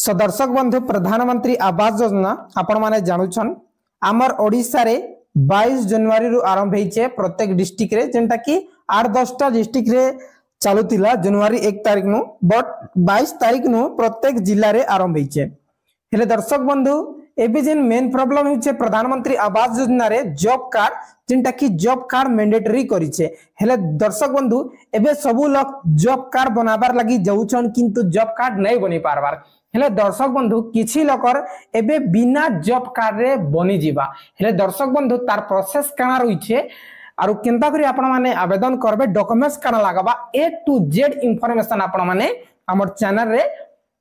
सो दर्शक बंधु प्रधानमंत्री आवास योजना आपण माने जानुछन आमर ओडिसा रे 22 जनवरी रु आरंभ होइछे प्रत्येक डिस्ट्रिक्ट रे जेंटा कि 8-10टा डिस्ट्रिक्ट रे चालुतिला जनवरी 1 तारिख नु बट 22 तारिख नु प्रत्येक जिल्ला रे आरंभ होइछे। हेले दर्शक बंधु एबे जेन मेन प्रॉब्लम होइछे प्रधानमंत्री आवास योजना रे जॉब कार्ड जेंटा कि जॉब कार्ड मैंडेटरी करिछे। हेले दर्शक बंधु एबे सबु लोग जॉब कार्ड बनाबार लागि जाउछन किंतु जॉब कार्ड नै बनि पारबार। हेले दर्शक बंधु किछि लोकर एबे बिना जॉब कार्ड रे बनि जिबा। हेले दर्शक बंधु तार प्रोसेस काना रहिछे आरु केनता करी आपण माने आवेदन करबे डॉक्यूमेंट्स काना लागबा ए टू जेड इंफॉर्मेशन आपण माने हमर चैनल रे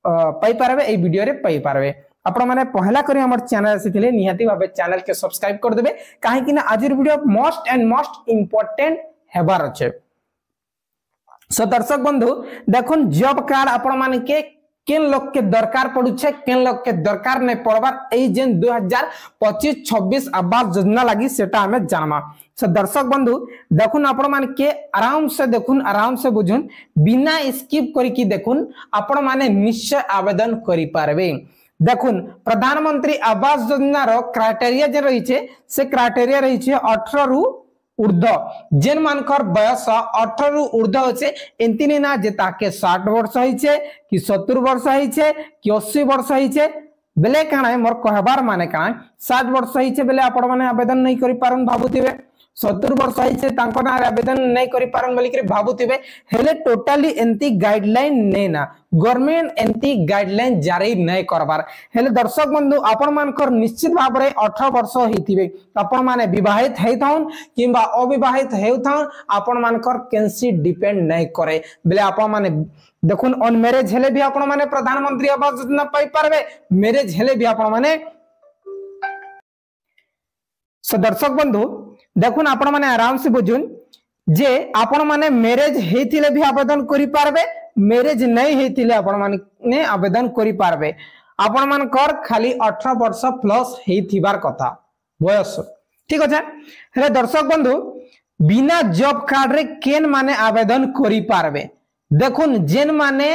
पाई पारबे ए वीडियो रे पाई पारबे। आपण माने पहला करी हमर चैनल आसीथिले निहाती भाबे चैनल के सब्सक्राइब कर देबे काहे कि ना आजिर वीडियो मोस्ट इंपोर्टेंट हेबार अछि। सो दर्शक बंधु देखुन जॉब कार्ड आपण माने के केन लोग के दरकार पड़ुछे केन लोग के दरकार नै पड़बार ए जेन 2025-26 आवास योजना लागि सेटा हमें जानमा। सो दर्शक बंधु देखुन आपण माने के आराम से देखुन आराम से बुझुन बिना स्किप करी कि देखुन आपण माने निश्चय आवेदन करि पारबे। देखुन प्रधानमंत्री आवास योजना रो क्राइटेरिया जे रही छे से क्राइटेरिया रही छे 18 रु ऊर्ध्व जेन मानकर बयस 18 रु ऊर्ध्व होचे एंतिनी ना जे ताके 60 वर्ष होइछे कि 70 वर्ष होइछे कि 80 वर्ष होइछे बेले काना मोर कहबार माने काना 60 वर्ष होइछे बेले आपण माने आवेदन नै करि पारन भाबुतिबे 70 वर्ष होइछे तांको ना आवेदन नै करि पारन बोली के भाबुतिबे। हेले टोटली एंती गाइडलाइन नै ना गवर्नमेंट एंती गाइडलाइन जारी नै करबार। हेले दर्शक बंधु आपण मानकर निश्चित भाव रे 18 वर्ष हेतिबे आपण माने विवाहित हेथाउन किबा अविवाहित हेथाउन आपण मानकर कैंसी डिपेंड नै करे बेले आपण माने देखुन ऑन मैरिज हेले भी आपण माने प्रधानमंत्री आवास योजना पाई पारबे मैरिज हेले भी आपण माने। सो दर्शक बंधु देखुन आपण माने आराम से बुझुन जे आपण माने मैरिज हेतिले भी आवेदन करि पारबे मैरिज नै हेतिले आपण माने आवेदन करि पारबे। आपण मानकर खाली 18 वर्ष प्लस हेथिबार कथा बयस ठीक अछि। हेले दर्शक बंधु बिना जॉब कार्ड रे केन माने आवेदन करि पारबे देखुन जेन माने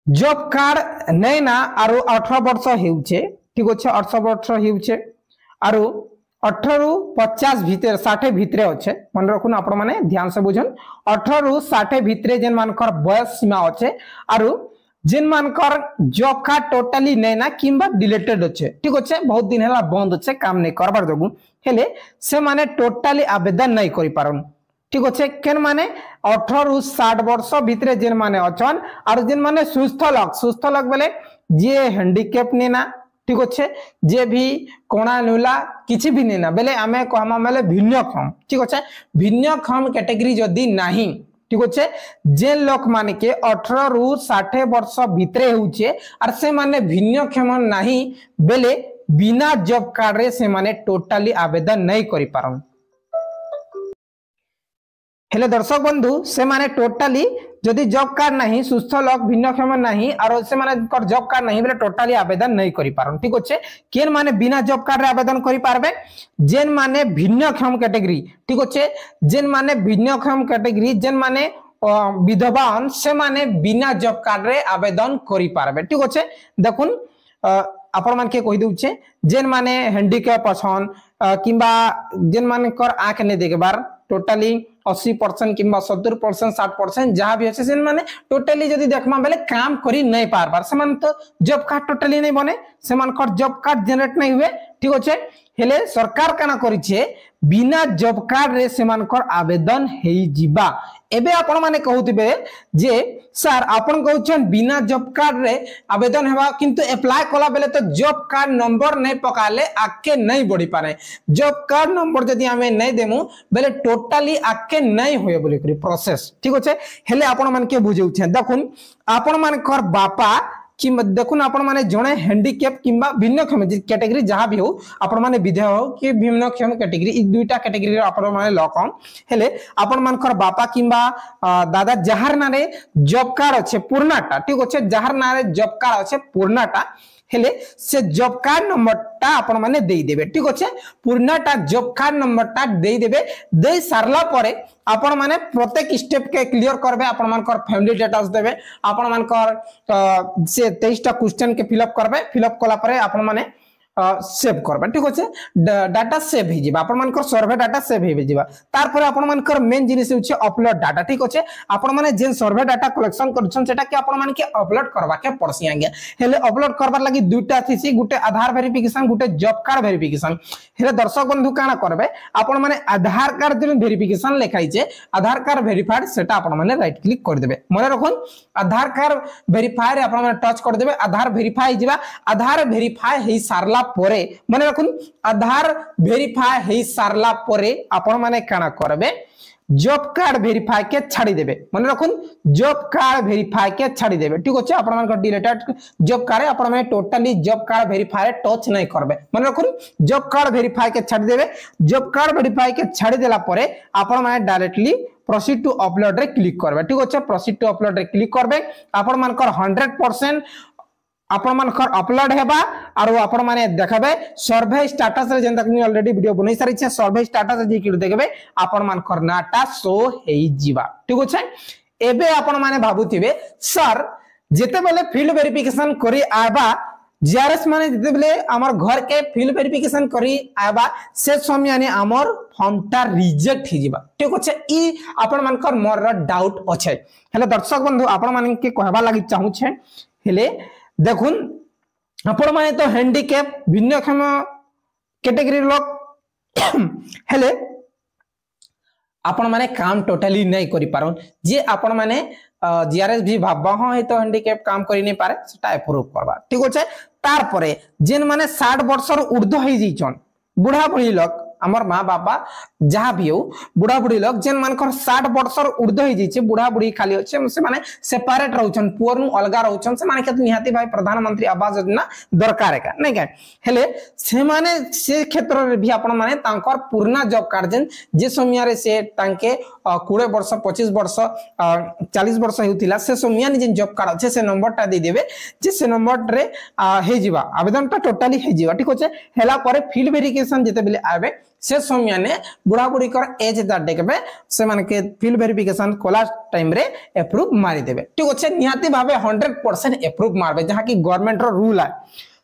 जॉब कार्ड नै ना आरो 18 वर्ष हेउछे ठीक अछि 18 वर्ष हेउछे आरो 18 रु 50 भीतर 60 भीतर अच्छे मन रखुन आपण माने ध्यान से बुझन 18 रु 60 भीतर जेन मानकर बयस सीमा अच्छे आरो जेन मानकर जॉब कार्ड टोटली नै ना किंबा डिलीटेड अच्छे ठीक अच्छे बहुत दिन हला बंद अच्छे काम नै करबार जगु हेले से माने टोटली आवेदन नै करि पारन ठीक अच्छे केन माने 18 रु 60 वर्ष भीतर जेन माने अछन आरो जेन माने सुस्थ लग बेले जे हैंडीकैप नै ना ठीक अच्छे जे भी कोना नुला किछि भी नेना बेले आमे कहमा मेले भिन्नक्षम ठीक अच्छे भिन्नक्षम कैटेगरी जदी नाही ठीक अच्छे जे लोक माने के 18 रु 60 वर्ष भितरे होचे आर से माने भिन्नक्षम नाही बेले बिना जॉब कार्ड रे से माने टोटली आवेदन नै करि पारन। हेले दर्शक बंधु से माने टोटली जदि जॉब कार्ड नहीं सुस्थ लोक भिन्नक्षम नहीं और से माने कर जॉब कार्ड नहीं बेले टोटली आवेदन नहीं करि पारन ठीक अछि। केन माने बिना जॉब कार्ड रे आवेदन करि पारबे जेन माने भिन्नक्षम कैटेगरी ठीक अछि जेन माने भिन्नक्षम कैटेगरी जेन माने विधवान से माने बिना जॉब कार्ड रे आवेदन करि पारबे ठीक अछि। देखुन आपण मान के कहि दउछे जेन माने हैंडीकैप अछन किबा जेन माने कर आंख नै देखबार टोटली 80% किंबा 70% 60% जहां भी আছে सेन माने टोटली जदी देखमा बेले काम करी नै पारबार समान तो जॉब कार्ड टोटली नै बने समान कर जॉब कार्ड जनरेट नै हुए ठीक अछि। हेले सरकार काना करि छे बिना जॉब कार्ड रे समान कर आवेदन हेई जिबा। एबे आपण माने कहउतिबे जे सर आपण कहउछन बिना जॉब कार्ड रे आवेदन हेबा किंतु अप्लाई कला बेले तो जॉब कार्ड नंबर नै पकाले आके नै बढ़ी पारे जॉब कार्ड नंबर जदी हमें नै देमु बेले टोटली आके नै होय बोली करी प्रोसेस ठीक अछि। हेले आपण मान के बुझौछे देखुन आपण मान कर बापा कि देखुन आपण माने जणे हैंडीकैप किंबा भिन्नक्षम कैटेगरी जहां भी हो आपण माने विधेय हो कि भिन्नक्षम कैटेगरी इ दुईटा कैटेगरी आपण माने लॉकन हेले आपण मानकर बापा किंबा दादा जहार नारे जॉब कार्ड अच्छे पूर्णाटा ठीक अच्छे जहार नारे जॉब कार्ड अच्छे पूर्णाटा हेले से जॉब कार्ड नंबर टा आपण माने देई देबे ठीक अछि पूर्णटा जॉब कार्ड नंबर टा देई देबे देई सारला परे आपण माने प्रत्येक स्टेप के क्लियर करबे आपण मानकर फैमिली डिटेल्स देबे आपण मानकर से 23 टा क्वेश्चन के फिलअप करबे फिलअप कला परे आपण माने सेव करबा ठीक अछि डाटा सेव हे जिबा आपण मानकर सर्वे डाटा सेव हे जिबा तार पर आपण मानकर मेन जिनिस होछि अपलोड डाटा ठीक अछि आपण माने जे सर्वे डाटा कलेक्शन करछन सेटा के आपण मान के अपलोड करबा के पड़सी आगे हेले अपलोड करबार लागि दुटा थिसी गुटे आधार वेरिफिकेशन गुटे जॉब कार्ड वेरिफिकेशन हेले दर्शक बंधु काना करबे आपण माने आधार कार्ड जे वेरिफिकेशन लेखाइ जे आधार कार्ड वेरीफाइड सेटा आपण माने राइट क्लिक कर देबे मने रखुन आधार कार्ड वेरीफाई रे आपण माने टच कर देबे आधार वेरीफाई जिबा आधार वेरीफाई हे सारला परे माने रखुन आधार वेरीफाई हे सारला परे आपण माने काना करबे जॉब कार्ड वेरीफाई के छाड़ी देबे माने रखुन जॉब कार्ड वेरीफाई के छाड़ी देबे ठीक अछि आपण मान डिलीटेड जॉब कार्ड आपण माने totally job card verify touch नहीं करबे माने रखुन जॉब कार्ड वेरीफाई के छाड़ी देबे जॉब कार्ड वेरीफाई के छाड़ी देला परे आपण माने डायरेक्टली प्रोसीड टू अपलोड रे क्लिक करबे ठीक अछि प्रोसीड टू अपलोड रे क्लिक करबे आपण मानकर 100% आपण मानकर अपलोड हेबा आरो आपण माने देखबे सर्वे स्टेटस रे जेंता कि ऑलरेडी वीडियो बनै सारी छै सर्वे स्टेटस जे कि देखबे आपण मानकर नाटा शो हेई जीवा ठीक अछि एबे आपण माने भाबुथिबे सर जेते बेले फील्ड वेरिफिकेशन करी आबा जीआरएस माने जेते बेले हमर घर के फील्ड वेरिफिकेशन करी आबा से समय ने हमर फॉर्म ता रिजेक्ट हि जीवा ठीक अछि ई आपण मानकर मोर डाउट अछि हेले दर्शक बंधु आपण माने के कहबा लागि चाहू छै हेले देखुन आपण माने तो हैंडीकैप भिन्नक्षम कैटेगरी लोग हेले आपण माने काम टोटली नहीं करि पारन जे आपण माने जीआरएस भी भाबा है तो हैंडीकैप काम करि नहीं पारे सेटा अप्रूव करबा ठीक अछि तार परे जेन माने 60 वर्षर ऊर्ध्व होई जिचन बुढ़ा बुढ़ी लोग हमर मां बाबा जहां भी हो बुढ़ा बुढ़ी लोग जेन मानकर 60 वर्षर ऊर्ध्व होई जिचे बुढ़ा बुढ़ी खाली होचे से माने सेपरेट रहउछन पुअर नु अलगा रहउछन से माने के निहाती भाई प्रधानमंत्री आवास योजना दरकार है नहीं का हेले से माने से क्षेत्र रे भी आपण माने तांकर पूर्णा जॉब कार्ड जेन जे समय रे से तांके 20 वर्ष 25 वर्ष 40 वर्ष हेउतिला से समय जेन जॉब कार्ड अछि से नंबर ता दे देबे जे से नंबर रे हे जिवा आवेदन ता टोटली हे जिवा ठीक होचे हेला परे फील्ड वेरिफिकेशन जेते बेले आबे से समय ने बुढ़ा बुढ़ी कर एज दैट देखबे से माने के फील्ड वेरिफिकेशन कोला टाइम रे अप्रूव मारी देबे ठीक अछि निहाती भाबे 100% अप्रूव मारबे जहां की गवर्नमेंट रो रूल है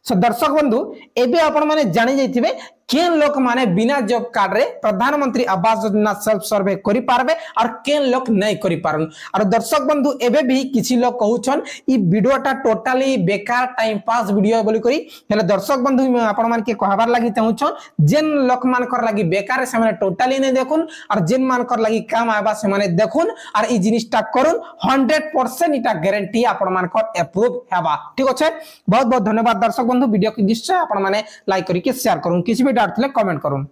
सो दर्शक बंधु एबे आपण माने जानि जाइथिबे केन लोक माने बिना जॉब कार्ड रे प्रधानमंत्री आवास योजना सेल्फ सर्वे करि पारबे और केन लोक नहीं करि पारन और दर्शक बंधु एबे भी किछि लोक कहउछन ई वीडियोटा टोटली बेकार टाइम पास वीडियो बोली करी हेले दर्शक बंधु आपण मान के कहबार लागि चाहउछन जेन लोक मान कर लागि बेकार से माने टोटली नहीं देखुन और जेन मान कर लागि काम आबा से माने देखुन और ई जिनिसटा करुन 100% इटा गारंटी आपण मान कर अप्रूव हेबा ठीक अछि बहुत बहुत धन्यवाद दर्शक बंधु वीडियो के निश्चय आपण माने लाइक करी के शेयर करूं किछि भी डाउट थले कमेंट करूं।